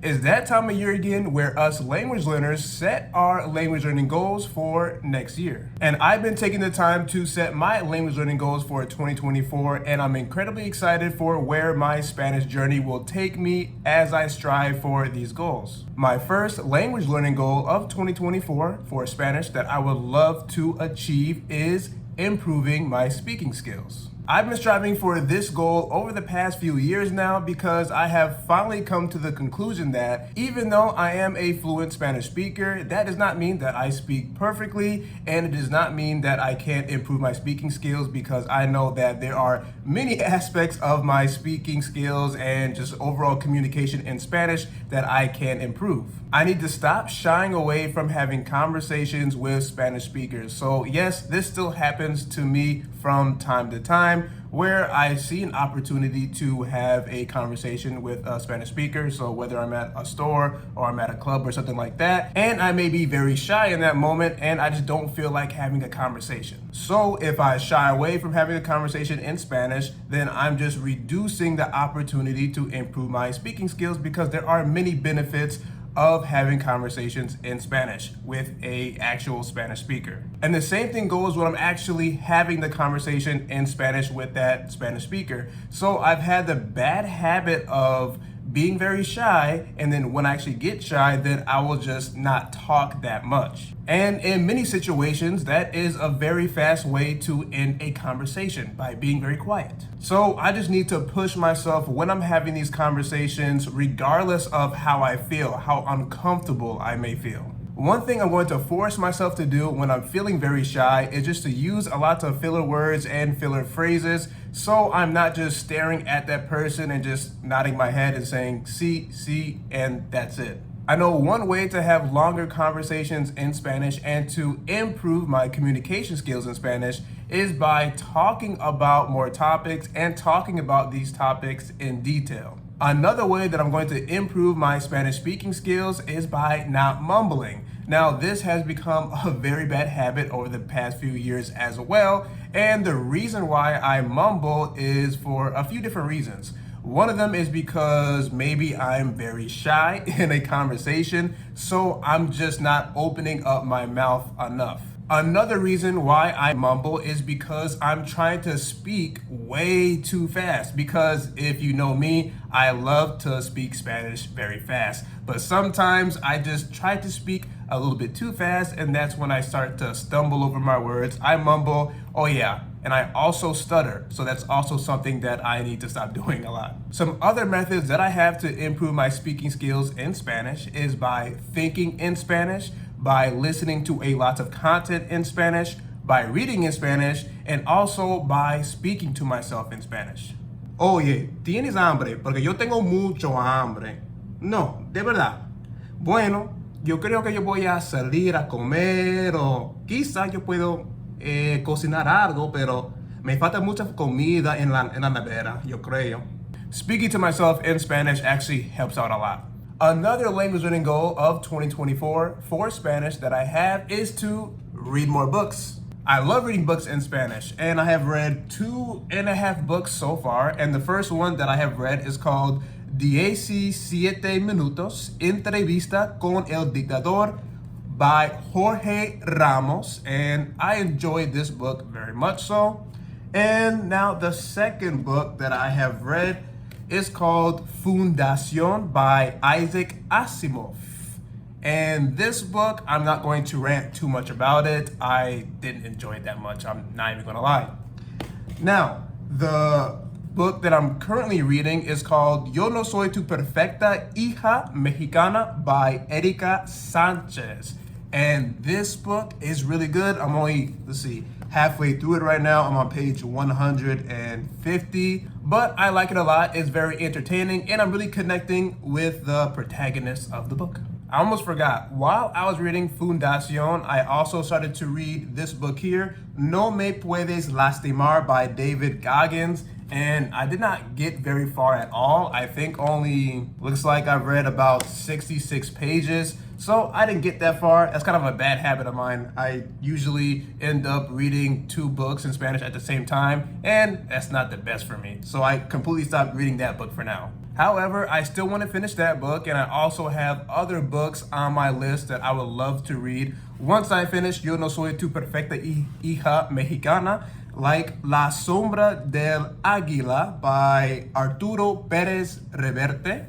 It's that time of year again where us language learners set our language learning goals for next year. And I've been taking the time to set my language learning goals for 2024, and I'm incredibly excited for where my Spanish journey will take me as I strive for these goals. My first language learning goal of 2024 for Spanish that I would love to achieve is improving my speaking skills. I've been striving for this goal over the past few years now because I have finally come to the conclusion that even though I am a fluent Spanish speaker, that does not mean that I speak perfectly, and it does not mean that I can't improve my speaking skills, because I know that there are many aspects of my speaking skills and just overall communication in Spanish that I can improve. I need to stop shying away from having conversations with Spanish speakers. So yes, this still happens to me from time to time, where I see an opportunity to have a conversation with a Spanish speaker. So whether I'm at a store or I'm at a club or something like that, and I may be very shy in that moment and I just don't feel like having a conversation. So if I shy away from having a conversation in Spanish, then I'm just reducing the opportunity to improve my speaking skills, because there are many benefits of having conversations in Spanish with a actual Spanish speaker. And the same thing goes when I'm actually having the conversation in Spanish with that Spanish speaker. So I've had the bad habit of being very shy, and then when I actually get shy, then I will just not talk that much. And in many situations, that is a very fast way to end a conversation, by being very quiet. So I just need to push myself when I'm having these conversations, regardless of how I feel, how uncomfortable I may feel. One thing I'm going to force myself to do when I'm feeling very shy is just to use a lot of filler words and filler phrases, so I'm not just staring at that person and just nodding my head and saying, sí, and that's it. I know one way to have longer conversations in Spanish and to improve my communication skills in Spanish is by talking about more topics and talking about these topics in detail. Another way that I'm going to improve my Spanish speaking skills is by not mumbling. Now, this has become a very bad habit over the past few years as well, and the reason why I mumble is for a few different reasons. One of them is because maybe I'm very shy in a conversation, so I'm just not opening up my mouth enough. Another reason why I mumble is because I'm trying to speak way too fast, because if you know me, I love to speak Spanish very fast, but sometimes I just try to speak a little bit too fast, and that's when I start to stumble over my words. I mumble, oh yeah, and I also stutter, so that's also something that I need to stop doing a lot. Some other methods that I have to improve my speaking skills in Spanish is by thinking in Spanish, by listening to a lot of content in Spanish, by reading in Spanish, and also by speaking to myself in Spanish. Oye, ¿tienes hambre? Porque yo tengo mucho hambre. No, de verdad. Bueno, yo creo que yo voy a salir a comer, o quizá yo puedo cocinar algo, pero me falta mucha comida en la nevera, yo creo. Speaking to myself in Spanish actually helps out a lot. Another language learning goal of 2024 for Spanish that I have is to read more books. I love reading books in Spanish, and I have read 2.5 books so far, and the first one that I have read is called 17 Minutos, Entrevista con el Dictador by Jorge Ramos, and I enjoyed this book very much so. And now the second book that I have read is called Fundación by Isaac Asimov. And this book, I'm not going to rant too much about it. I didn't enjoy it that much, I'm not even gonna lie. Now, the book that I'm currently reading is called Yo no soy tu perfecta hija mexicana by Erika Sanchez. And this book is really good. I'm only, halfway through it right now. I'm on page 150, but I like it a lot. It's very entertaining, and I'm really connecting with the protagonist of the book. I almost forgot. While I was reading Fundación, I also started to read this book here, No Me Puedes Lastimar by David Goggins, and I did not get very far at all. I think only, looks like I've read about 66 pages. So I didn't get that far. That's kind of a bad habit of mine. I usually end up reading 2 books in Spanish at the same time, and that's not the best for me. So I completely stopped reading that book for now. However, I still want to finish that book, and I also have other books on my list that I would love to read once I finish Yo no soy tu perfecta hija mexicana, like La Sombra del Águila by Arturo Pérez Reverte.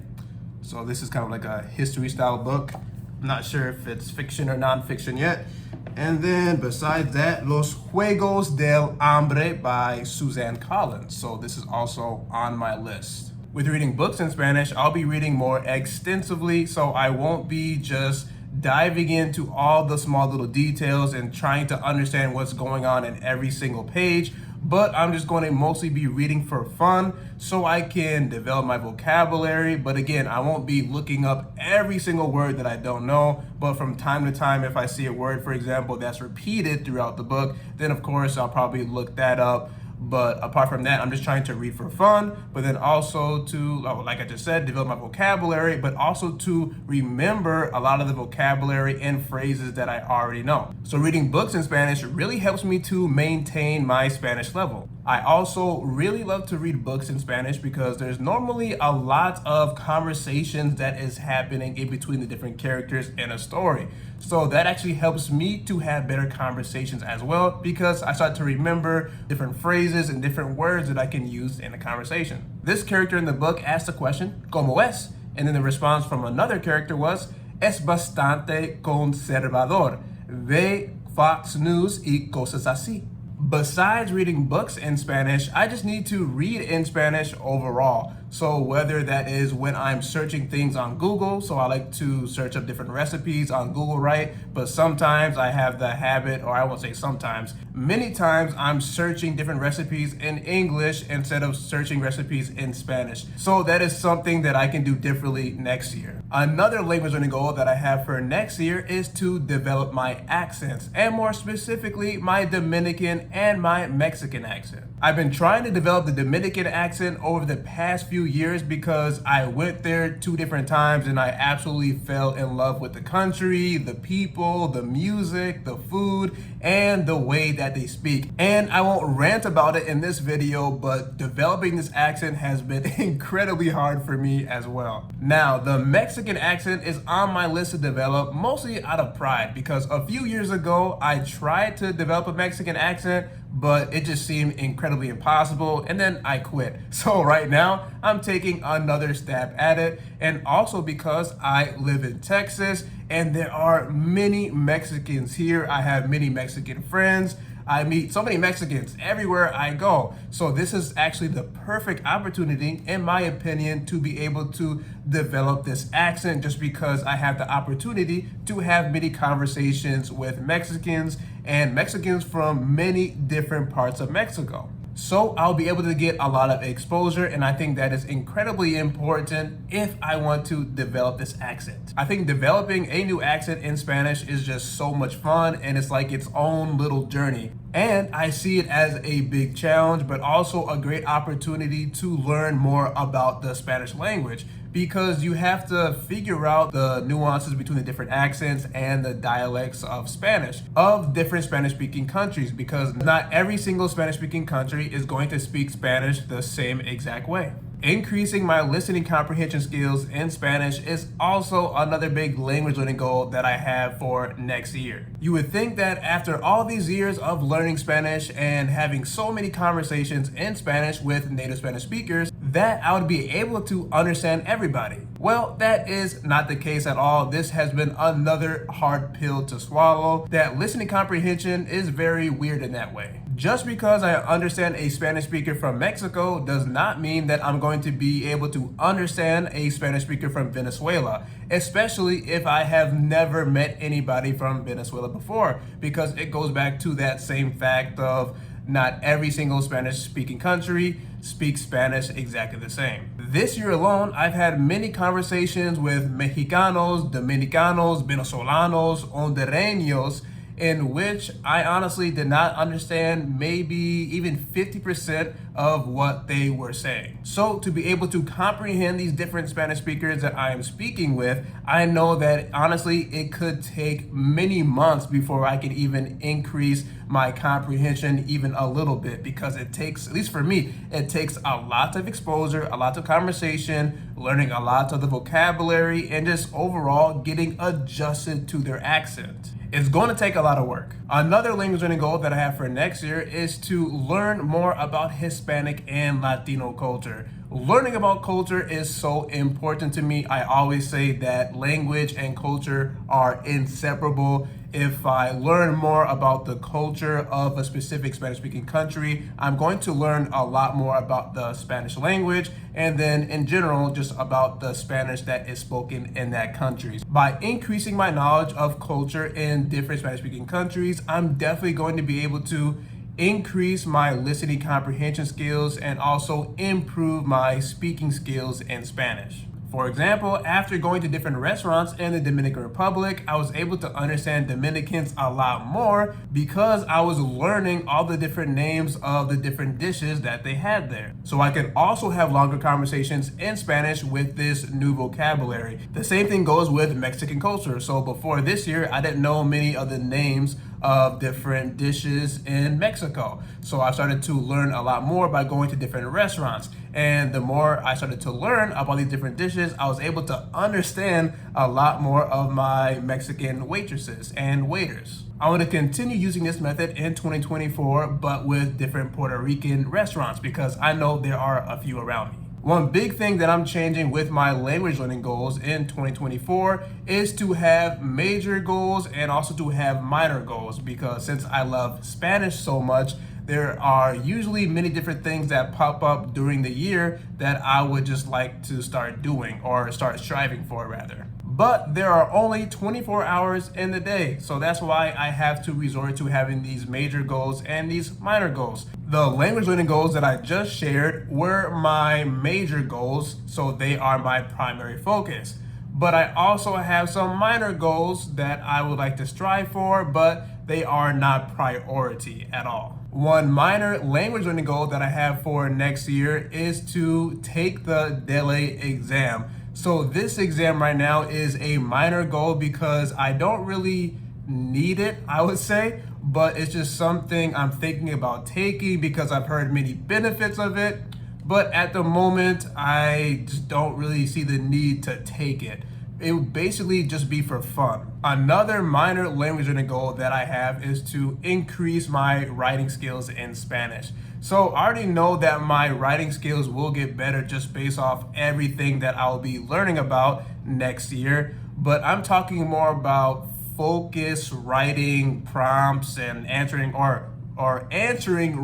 So this is kind of like a history style book. I'm not sure if it's fiction or non-fiction yet. And then besides that, Los Juegos del Hambre by Suzanne Collins. So this is also on my list. With reading books in Spanish, I'll be reading more extensively, so I won't be just diving into all the small little details and trying to understand what's going on in every single page, but I'm just going to mostly be reading for fun so I can develop my vocabulary. But again, I won't be looking up every single word that I don't know, but from time to time, if I see a word, for example, that's repeated throughout the book, then of course I'll probably look that up. But apart from that, I'm just trying to read for fun, but then also to, like I just said, develop my vocabulary, but also to remember a lot of the vocabulary and phrases that I already know. So reading books in Spanish really helps me to maintain my Spanish level. I also really love to read books in Spanish because there's normally a lot of conversations that is happening in between the different characters in a story. So that actually helps me to have better conversations as well, because I start to remember different phrases and different words that I can use in a conversation. This character in the book asked the question, ¿Cómo es? And then the response from another character was, es bastante conservador. Ve Fox News y cosas así. Besides reading books in Spanish, I just need to read in Spanish overall. So whether that is when I'm searching things on Google, so I like to search up different recipes on Google, right? But sometimes I have the habit, or I won't say sometimes, many times I'm searching different recipes in English instead of searching recipes in Spanish. So that is something that I can do differently next year. Another language learning goal that I have for next year is to develop my accents, and more specifically, my Dominican and my Mexican accent. I've been trying to develop the Dominican accent over the past few years because I went there 2 different times and I absolutely fell in love with the country, the people, the music, the food, and the way that they speak. And I won't rant about it in this video, but developing this accent has been incredibly hard for me as well. Now, the Mexican accent is on my list to develop mostly out of pride because a few years ago, I tried to develop a Mexican accent, but it just seemed incredibly impossible, and then I quit. So right now, I'm taking another stab at it, and also because I live in Texas, and there are many Mexicans here. I have many Mexican friends. I meet so many Mexicans everywhere I go. So this is actually the perfect opportunity, in my opinion, to be able to develop this accent, just because I have the opportunity to have many conversations with Mexicans and Mexicans from many different parts of Mexico. So I'll be able to get a lot of exposure, and I think that is incredibly important if I want to develop this accent. I think developing a new accent in Spanish is just so much fun, and it's like its own little journey. And I see it as a big challenge, but also a great opportunity to learn more about the Spanish language, because you have to figure out the nuances between the different accents and the dialects of Spanish, of different Spanish-speaking countries, because not every single Spanish-speaking country is going to speak Spanish the same exact way. Increasing my listening comprehension skills in Spanish is also another big language learning goal that I have for next year. You would think that after all these years of learning Spanish and having so many conversations in Spanish with native Spanish speakers, that I would be able to understand everybody. Well, that is not the case at all. This has been another hard pill to swallow, that listening comprehension is very weird in that way. Just because I understand a Spanish speaker from Mexico does not mean that I'm going to be able to understand a Spanish speaker from Venezuela, especially if I have never met anybody from Venezuela before, because it goes back to that same fact of not every single Spanish-speaking country speaks Spanish exactly the same. This year alone, I've had many conversations with Mexicanos, Dominicanos, Venezolanos, Hondureños, in which I honestly did not understand maybe even 50% of what they were saying. So to be able to comprehend these different Spanish speakers that I am speaking with, I know that honestly it could take many months before I can even increase my comprehension even a little bit, because it takes, at least for me, it takes a lot of exposure, a lot of conversation, learning a lot of the vocabulary, and just overall getting adjusted to their accent. It's going to take a lot of work. Another language learning goal that I have for next year is to learn more about Hispanic and Latino culture. Learning about culture is so important to me. I always say that language and culture are inseparable. If I learn more about the culture of a specific Spanish-speaking country, I'm going to learn a lot more about the Spanish language, and then in general, just about the Spanish that is spoken in that country. By increasing my knowledge of culture in different Spanish-speaking countries, I'm definitely going to be able to increase my listening comprehension skills and also improve my speaking skills in Spanish. For example, after going to different restaurants in the Dominican Republic, I was able to understand Dominicans a lot more because I was learning all the different names of the different dishes that they had there. So I could also have longer conversations in Spanish with this new vocabulary. The same thing goes with Mexican culture. So before this year, I didn't know many of the names of different dishes in Mexico. So I started to learn a lot more by going to different restaurants. And the more I started to learn about these different dishes, I was able to understand a lot more of my Mexican waitresses and waiters. I want to continue using this method in 2024, but with different Puerto Rican restaurants, because I know there are a few around me. One big thing that I'm changing with my language learning goals in 2024 is to have major goals and also to have minor goals, because since I love Spanish so much, there are usually many different things that pop up during the year that I would just like to start doing, or start striving for rather. But there are only 24 hours in the day, so that's why I have to resort to having these major goals and these minor goals. The language learning goals that I just shared were my major goals, so they are my primary focus. But I also have some minor goals that I would like to strive for, but they are not priority at all. One minor language learning goal that I have for next year is to take the DELE exam. So this exam right now is a minor goal because I don't really need it, I would say, but it's just something I'm thinking about taking because I've heard many benefits of it. But at the moment, I just don't really see the need to take it. It would basically just be for fun. Another minor language learning goal that I have is to increase my writing skills in Spanish. So I already know that my writing skills will get better just based off everything that I'll be learning about next year. But I'm talking more about focus writing prompts and answering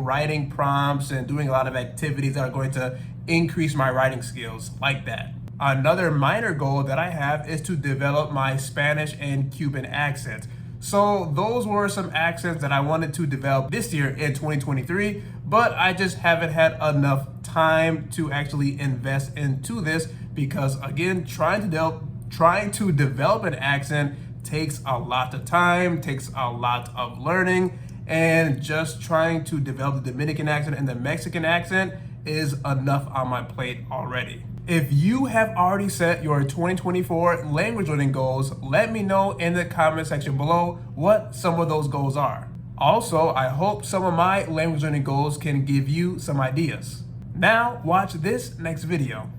writing prompts and doing a lot of activities that are going to increase my writing skills like that. Another minor goal that I have is to develop my Spanish and Cuban accents. So those were some accents that I wanted to develop this year in 2023, but I just haven't had enough time to actually invest into this because, again, trying to develop an accent takes a lot of time, takes a lot of learning, and just trying to develop the Dominican accent and the Mexican accent is enough on my plate already. If you have already set your 2024 language learning goals, let me know in the comment section below what some of those goals are. Also, I hope some of my language learning goals can give you some ideas. Now, watch this next video.